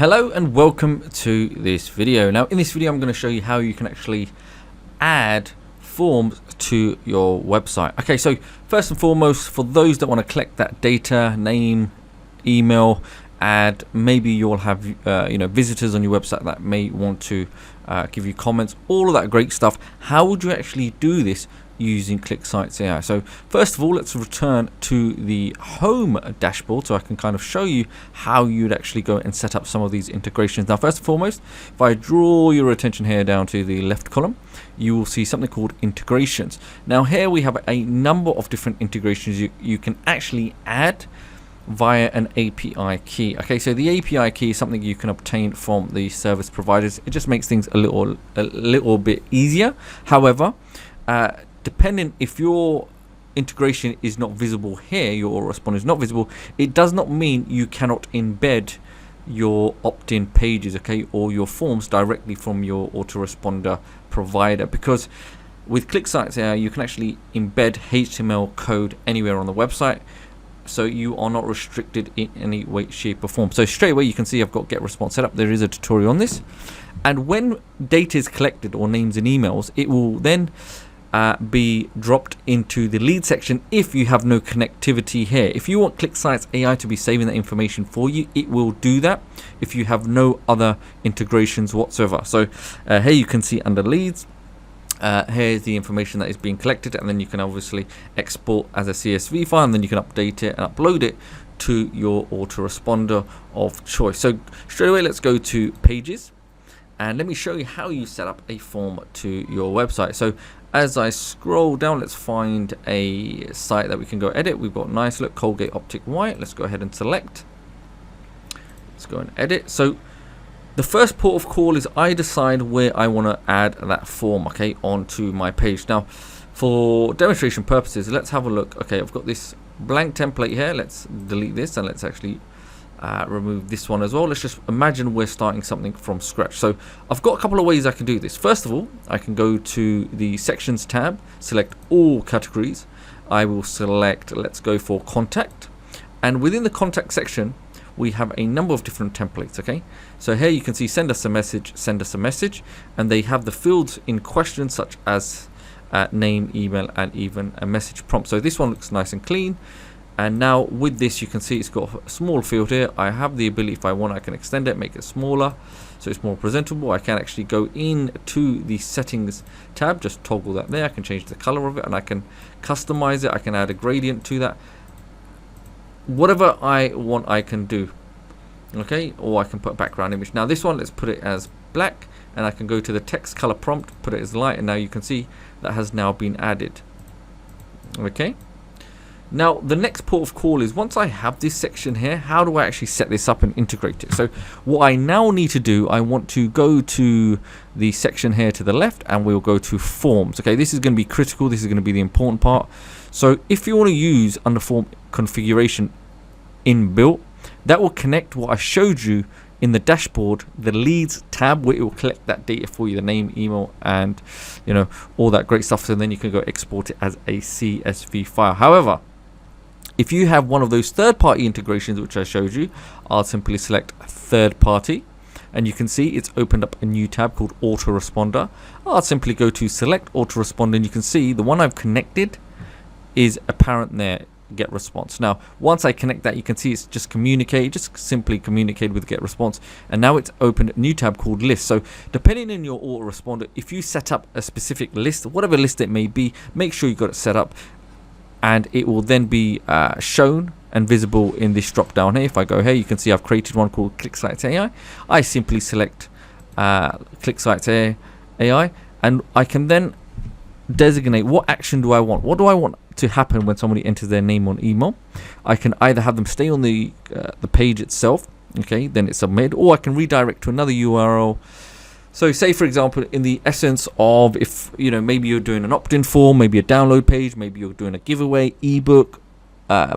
Hello and welcome to this video. Now in this video I'm going to show you how you can actually add forms to your website. Okay, so first and foremost, for those that want to collect that data, name, email, and maybe you'll have visitors on your website that may want to give you comments, all of that great stuff. How would you actually do this using ClickSitesAI? So first of all, let's return to the home dashboard so I can kind of show you how you'd actually go and set up some of these integrations. Now first and foremost, if I draw your attention here down to the left column, you will see something called integrations. Now here we have a number of different integrations you can actually add via an API key. Okay, so the API key is something you can obtain from the service providers. It just makes things a little bit easier. However, depending if your integration is not visible here, your autoresponder is not visible, it does not mean you cannot embed your opt-in pages, okay, or your forms directly from your autoresponder provider, because with ClickSitesAI you can actually embed HTML code anywhere on the website, so you are not restricted in any way, shape or form. So straight away you can see I've got get response set up. There is a tutorial on this, and when data is collected, or names and emails, it will then be dropped into the lead section if you have no connectivity here. If you want ClickSitesAI to be saving that information for you, it will do that if you have no other integrations whatsoever. So here you can see under leads, here's the information that is being collected, and then you can obviously export as a CSV file, and then you can update it and upload it to your autoresponder of choice. So straight away let's go to pages, and let me show you how you set up a form to your website. So as I scroll down, let's find a site that we can go edit. We've got nice look, Colgate Optic White. Let's go ahead and select. Let's go and edit. So the first port of call is I decide where I want to add that form, okay, onto my page. Now for demonstration purposes, let's have a look. Okay, I've got this blank template here. Let's delete this and let's actually remove this one as well. Let's just imagine we're starting something from scratch. So I've got a couple of ways I can do this. First of all, I can go to the sections tab, select all categories. I will select, let's go for contact, and within the contact section we have a number of different templates. Okay, so here you can see send us a message, and they have the fields in question such as name, email, and even a message prompt. So this one looks nice and clean. And now with this, you can see it's got a small field here. I have the ability, if I want, I can extend it, make it smaller so it's more presentable. I can actually go in to the settings tab, just toggle that there. I can change the color of it, and I can customize it. I can add a gradient to that. Whatever I want, I can do. Okay, or I can put a background image. Now this one, let's put it as black, and I can go to the text color prompt, put it as light, and now you can see that has now been added. Okay. Now the next port of call is, once I have this section here, how do I actually set this up and integrate it? So what I now need to do, I want to go to the section here to the left, and we'll go to forms. Okay, this is going to be critical. This is going to be the important part. So if you want to use under form configuration inbuilt, that will connect what I showed you in the dashboard, the leads tab, where it will collect that data for you, the name, email, and all that great stuff. So then you can go export it as a CSV file. However, if you have one of those third-party integrations which I showed you, I'll simply select third party, and you can see it's opened up a new tab called autoresponder. I'll simply go to select autoresponder, and you can see the one I've connected is apparent there, get response. Now once I connect that, you can see it's just simply communicate with get response, and now it's opened a new tab called list. So depending on your autoresponder, if you set up a specific list, whatever list it may be, make sure you got it set up, and it will then be shown and visible in this drop down here. If I go here, you can see I've created one called ClickSitesAI. I simply select ClickSitesAI, and I can then designate what action do I want. What do I want to happen when somebody enters their name on email? I can either have them stay on the page itself, okay, then it's submitted, or I can redirect to another URL. So say for example, in the essence of, if maybe you're doing an opt-in form, maybe a download page, maybe you're doing a giveaway, ebook,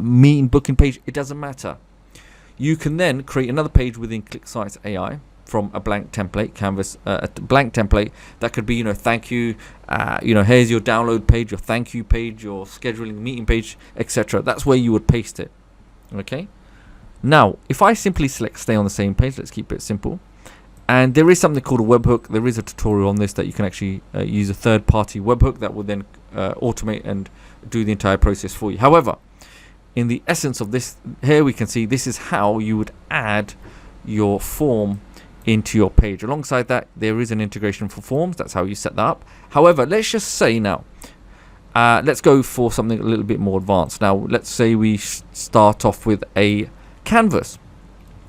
meeting booking page, it doesn't matter. You can then create another page within ClickSitesAI from a blank template canvas, a blank template that could be thank you, here's your download page, your thank you page, your scheduling meeting page, etc. That's where you would paste it. Okay, Now, if I simply select stay on the same page, let's keep it simple. And there is something called a webhook. There is a tutorial on this that you can actually use a third-party webhook that will then automate and do the entire process for you. However, in the essence of this, here we can see this is how you would add your form into your page. Alongside that, there is an integration for forms. That's how you set that up. However, let's just say now, let's go for something a little bit more advanced. Now, let's say we start off with a canvas.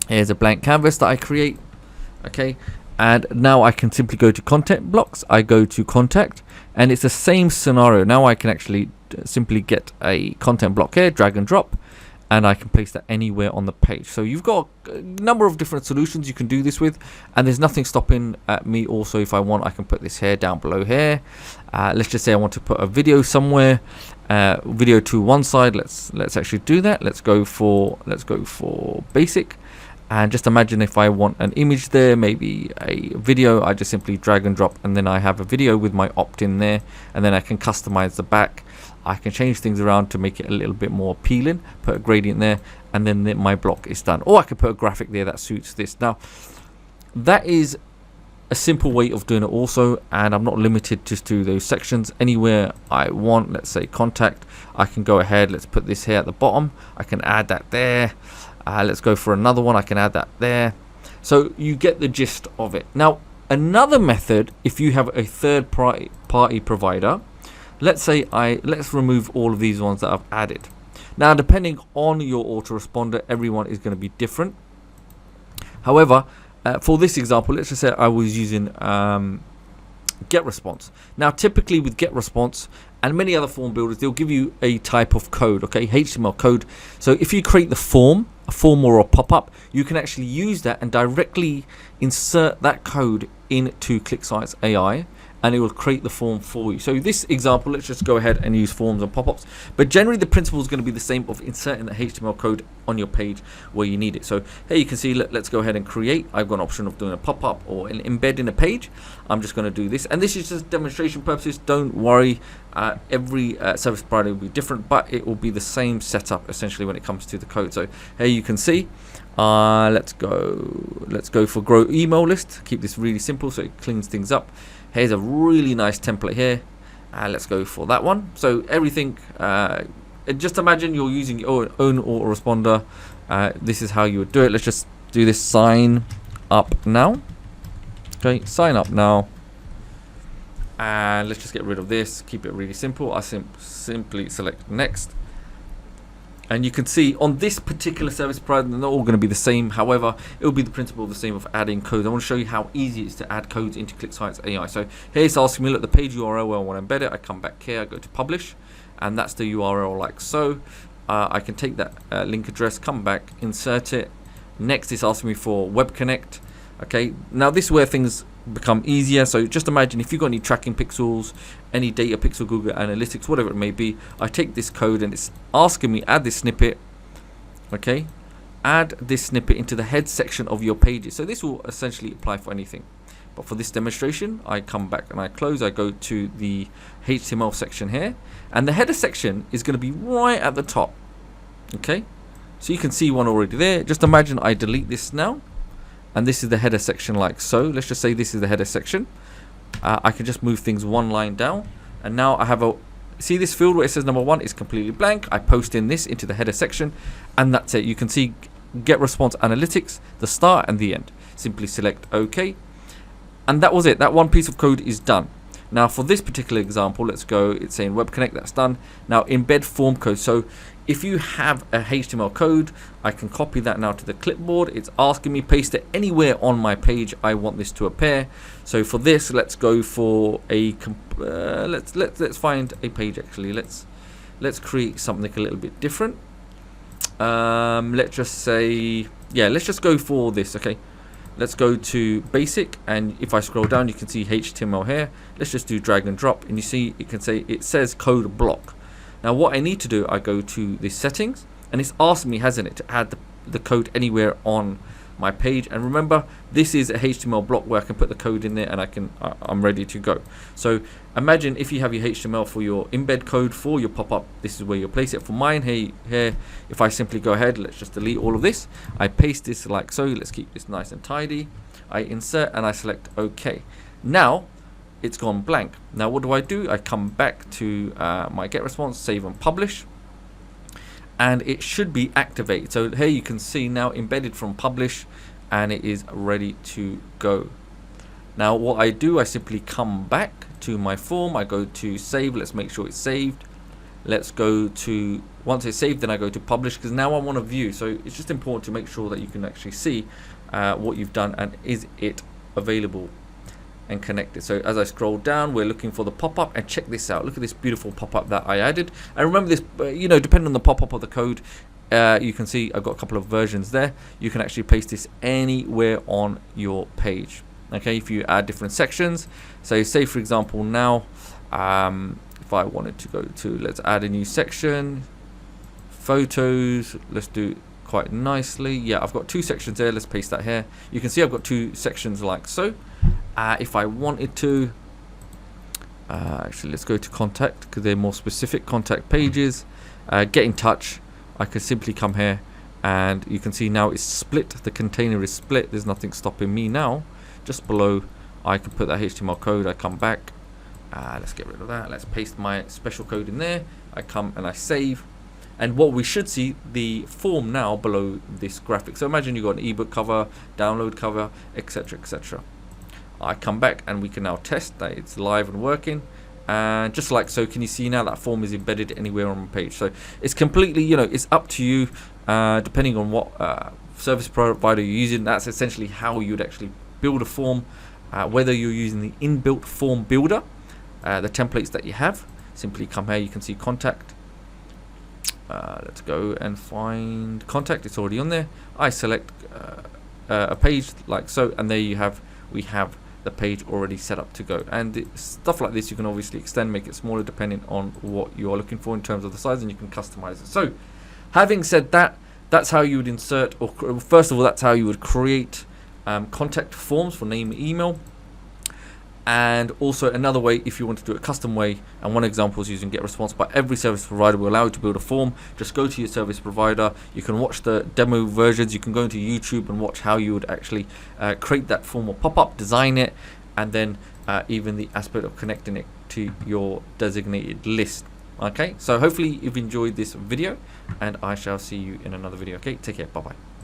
Here's a blank canvas that I create. Okay, and now I can simply go to content blocks. I go to contact, and it's the same scenario. Now I can actually simply get a content block here, drag and drop, and I can place that anywhere on the page. So you've got a number of different solutions you can do this with, and there's nothing stopping me. Also, if I want, I can put this here, down below here. Let's just say I want to put a video somewhere, video to one side. Let's actually do that. Let's go for basic. And just imagine if I want an image there, maybe a video, I just simply drag and drop, and then I have a video with my opt-in there, and then I can customize the back. I can change things around to make it a little bit more appealing, put a gradient there, and then my block is done. Or I could put a graphic there that suits this. Now, that is a simple way of doing it also, and I'm not limited just to those sections. Anywhere I want, let's say contact, I can go ahead, let's put this here at the bottom. I can add that there. Let's go for another one. I can add that there. So you get the gist of it. Now, another method, if you have a third party provider, let's remove all of these ones that I've added. Now, depending on your autoresponder, everyone is going to be different. However, for this example, let's just say I was using GetResponse. Now, typically with GetResponse and many other form builders, they'll give you a type of code, okay, HTML code. So if you create the form, a form or a pop-up, you can actually use that and directly insert that code into ClickSitesAI, and it will create the form for you. So this example, let's just go ahead and use forms and pop-ups. But generally, the principle is going to be the same of inserting the HTML code on your page where you need it. So here you can see, let's go ahead and create. I've got an option of doing a pop-up or an embed in a page. I'm just going to do this. And this is just demonstration purposes. Don't worry. Every service provider will be different, but it will be the same setup essentially when it comes to the code. So here you can see, let's go for grow email list. Keep this really simple so it cleans things up. Here's a really nice template here. Let's go for that one. So everything, just imagine you're using your own autoresponder. This is how you would do it. Let's just do this, sign up now. Okay, sign up now. And let's just get rid of this, keep it really simple. I simply select next. And you can see on this particular service provider, they're not all going to be the same. However, it will be the principle the same of adding codes. I want to show you how easy it is to add codes into ClickSitesAI. So here it's asking me, look, the page URL where I want to embed it. I come back here, I go to publish, and that's the URL like so. I can take that link address, come back, insert it. Next, it's asking me for Web Connect. Okay, now this is where things become easier. So just imagine if you've got any tracking pixels, any data pixel, Google Analytics, whatever it may be, I take this code and it's asking me add this snippet. Okay, add this snippet into the head section of your pages. So this will essentially apply for anything, but for this demonstration, I come back and I close. I go to the HTML section here, and the header section is going to be right at the top. Okay, so you can see one already there. Just imagine I delete this now, and this is the header section like so. Let's just say this is the header section. I can just move things one line down, and now I have a, see this field where it says number 1 is completely blank. I post in this into the header section, and that's it. You can see GetResponse Analytics, the start and the end. Simply select OK, and that was it. That one piece of code is done. Now for this particular example, let's go, it's saying Web Connect, that's done. Now embed form code. So if you have a HTML code, I can copy that now to the clipboard. It's asking me paste it anywhere on my page I want this to appear. So for this, let's go for a let's find a page actually. Let's create something a little bit different. Let's just say, yeah, let's just go for this. Okay, let's go to basic, and if I scroll down, you can see HTML here. Let's just do drag and drop, and you see it can say it says code block. Now what I need to do, I go to the settings, and it's asking me, hasn't it, to add the code anywhere on my page. And remember, this is a HTML block where I can put the code in there and I'm ready to go. So imagine if you have your HTML for your embed code for your pop-up, this is where you'll place it. For mine here, if I simply go ahead, let's just delete all of this. I paste this like so. Let's keep this nice and tidy. I insert and I select OK. Now it's gone blank. Now what do? I come back to my get response, save and publish, and it should be activated. So here you can see now embedded from publish, and it is ready to go. Now what I do, I simply come back to my form. I go to save. Let's make sure it's saved. Let's go to, once it's saved, then I go to publish, because now I want to view. So it's just important to make sure that you can actually see what you've done and is it available and connected. So as I scroll down, we're looking for the pop-up, and check this out. Look at this beautiful pop-up that I added. And remember this, depending on the pop-up of the code, you can see I've got a couple of versions there. You can actually paste this anywhere on your page. Okay, if you add different sections. So say for example now, if I wanted to go to, let's add a new section, photos, let's do it quite nicely. Yeah, I've got 2 sections there. Let's paste that here. You can see I've got 2 sections like so. If I wanted to, actually let's go to contact, because they're more specific. Contact pages, get in touch. I could simply come here and you can see now it's split. The container is split. There's nothing stopping me now. Just below I can put that HTML code. I come back, let's get rid of that. Let's paste my special code in there. I come and I save, and what we should see, the form now below this graphic. So imagine you've got an ebook cover, download cover, etc, etc. I come back and we can now test that it's live and working, and just like so, can you see now that form is embedded anywhere on the page. So it's completely, it's up to you, depending on what service provider you're using. That's essentially how you'd actually build a form, whether you're using the inbuilt form builder, the templates that you have. Simply come here, you can see contact. Let's go and find contact. It's already on there. I select a page like so, and there you have, we have the page already set up to go. And stuff like this you can obviously extend, make it smaller depending on what you're looking for in terms of the size, and you can customize it. So having said that, that's how you would insert, or first of all, that's how you would create contact forms for name, email. And also another way, if you want to do it a custom way, and one example is using GetResponse, but every service provider will allow you to build a form. Just go to your service provider. You can watch the demo versions. You can go into YouTube and watch how you would actually create that form or pop-up, design it, and then even the aspect of connecting it to your designated list. Okay, so hopefully you've enjoyed this video, and I shall see you in another video. Okay, take care. Bye-bye.